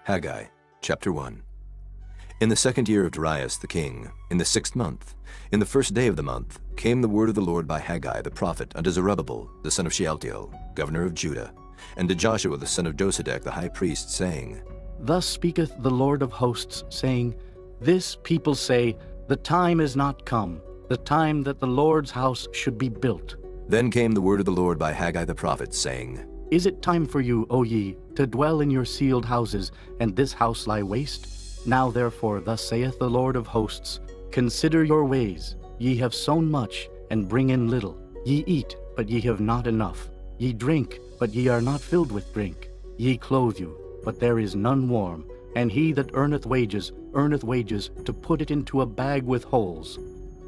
Haggai, chapter 1. In the 2nd year of Darius the king, in the 6th month, in the 1st day of the month, came the word of the Lord by Haggai the prophet unto Zerubbabel the son of Shealtiel, governor of Judah, and to Joshua the son of Josedech the high priest, saying, Thus speaketh the Lord of hosts, saying, This people say, The time is not come, the time that the Lord's house should be built. Then came the word of the Lord by Haggai the prophet, saying, Is it time for you, O ye, to dwell in your sealed houses, and this house lie waste? Now therefore thus saith the Lord of hosts, Consider your ways. Ye have sown much, and bring in little. Ye eat, but ye have not enough. Ye drink, but ye are not filled with drink. Ye clothe you, but there is none warm. And he that earneth wages to put it into a bag with holes.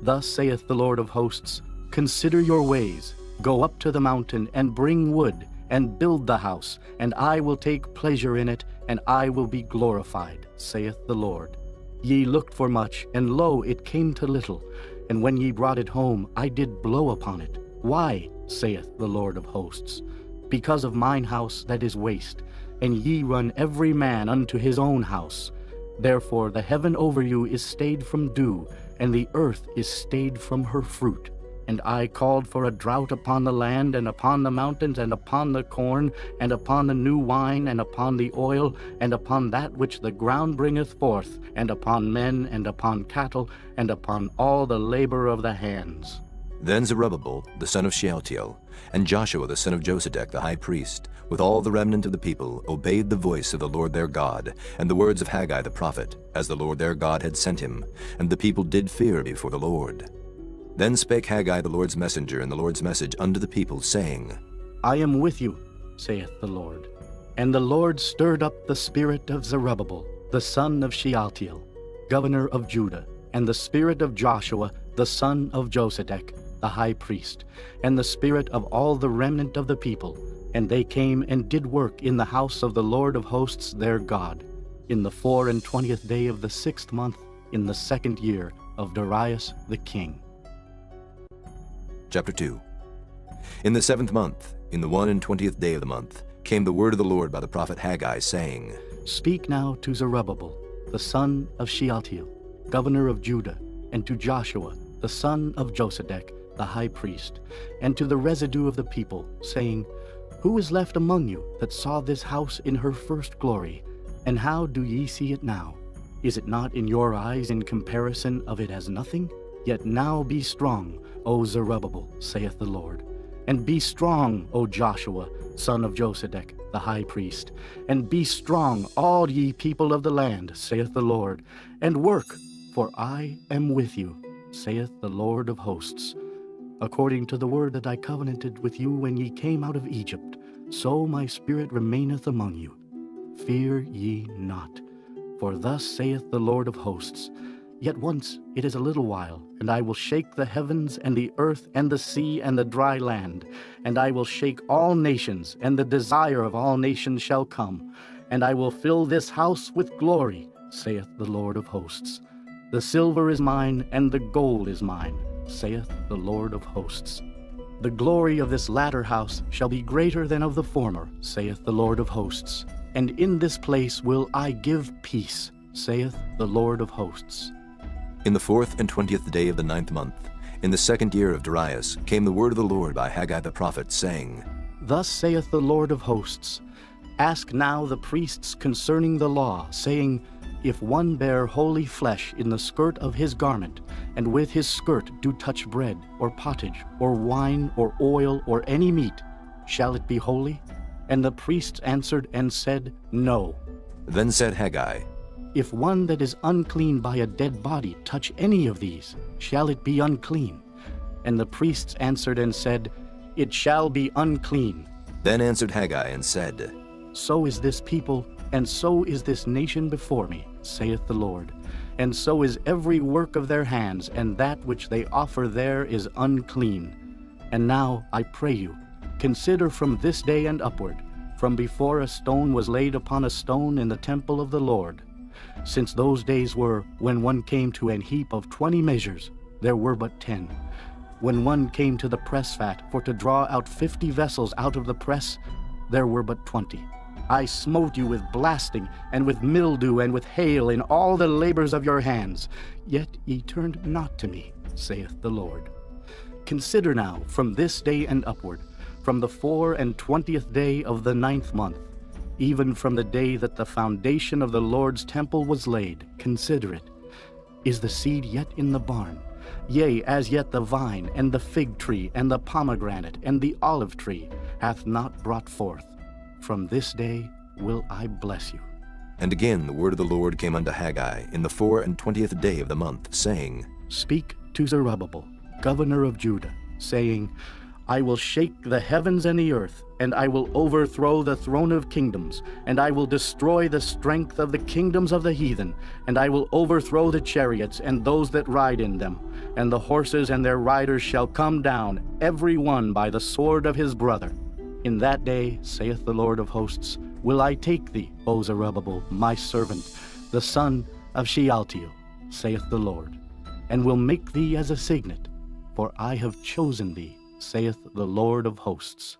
Thus saith the Lord of hosts, Consider your ways. Go up to the mountain, and bring wood, and build the house, and I will take pleasure in it, and I will be glorified, saith the Lord. Ye looked for much, and lo, it came to little. And when ye brought it home, I did blow upon it. Why, saith the Lord of hosts? Because of mine house that is waste, and ye run every man unto his own house. Therefore the heaven over you is stayed from dew, and the earth is stayed from her fruit. And I called for a drought upon the land, and upon the mountains, and upon the corn, and upon the new wine, and upon the oil, and upon that which the ground bringeth forth, and upon men, and upon cattle, and upon all the labor of the hands. Then Zerubbabel the son of Shealtiel, and Joshua the son of Josedech the high priest, with all the remnant of the people, obeyed the voice of the Lord their God, and the words of Haggai the prophet, as the Lord their God had sent him, and the people did fear before the Lord. Then spake Haggai the Lord's messenger in the Lord's message unto the people, saying, I am with you, saith the Lord. And the Lord stirred up the spirit of Zerubbabel, the son of Shealtiel, governor of Judah, and the spirit of Joshua, the son of Josedech, the high priest, and the spirit of all the remnant of the people. And they came and did work in the house of the Lord of hosts their God, in the 24th day of the 6th month, in the 2nd year of Darius the king. Chapter 2. In the 7th month, in the 21st day of the month, came the word of the Lord by the prophet Haggai, saying, Speak now to Zerubbabel, the son of Shealtiel, governor of Judah, and to Joshua, the son of Josedech, the high priest, and to the residue of the people, saying, Who is left among you that saw this house in her first glory? And how do ye see it now? Is it not in your eyes in comparison of it as nothing? Yet now be strong, O Zerubbabel, saith the Lord. And be strong, O Joshua, son of Josedech, the high priest. And be strong, all ye people of the land, saith the Lord. And work, for I am with you, saith the Lord of hosts. According to the word that I covenanted with you when ye came out of Egypt, so my spirit remaineth among you. Fear ye not. For thus saith the Lord of hosts, Yet once it is a little while, and I will shake the heavens and the earth and the sea and the dry land, and I will shake all nations, and the desire of all nations shall come, and I will fill this house with glory, saith the Lord of hosts. The silver is mine, and the gold is mine, saith the Lord of hosts. The glory of this latter house shall be greater than of the former, saith the Lord of hosts. And in this place will I give peace, saith the Lord of hosts. In the 24th day of the 9th month, in the 2nd year of Darius, came the word of the Lord by Haggai the prophet, saying, Thus saith the Lord of hosts, Ask now the priests concerning the law, saying, If one bear holy flesh in the skirt of his garment, and with his skirt do touch bread, or pottage, or wine, or oil, or any meat, shall it be holy? And the priests answered and said, No. Then said Haggai, If one that is unclean by a dead body touch any of these, shall it be unclean? And the priests answered and said, It shall be unclean. Then answered Haggai and said, So is this people, and so is this nation before me, saith the Lord. And so is every work of their hands, and that which they offer there is unclean. And now, I pray you, consider from this day and upward, from before a stone was laid upon a stone in the temple of the Lord. Since those days were, when one came to an heap of 20 measures, there were but 10. When one came to the press vat for to draw out 50 vessels out of the press, there were but 20. I smote you with blasting, and with mildew, and with hail in all the labors of your hands. Yet ye turned not to me, saith the Lord. Consider now from this day and upward, from the 24th day of the 9th month, even from the day that the foundation of the Lord's temple was laid, consider it. Is the seed yet in the barn? Yea, as yet the vine, and the fig tree, and the pomegranate, and the olive tree hath not brought forth. From this day will I bless you. And again the word of the Lord came unto Haggai in the 24th day of the month, saying, Speak to Zerubbabel, governor of Judah, saying, I will shake the heavens and the earth, and I will overthrow the throne of kingdoms, and I will destroy the strength of the kingdoms of the heathen, and I will overthrow the chariots and those that ride in them, and the horses and their riders shall come down, every one by the sword of his brother. In that day, saith the Lord of hosts, will I take thee, O Zerubbabel, my servant, the son of Shealtiel, saith the Lord, and will make thee as a signet, for I have chosen thee, saith the Lord of hosts.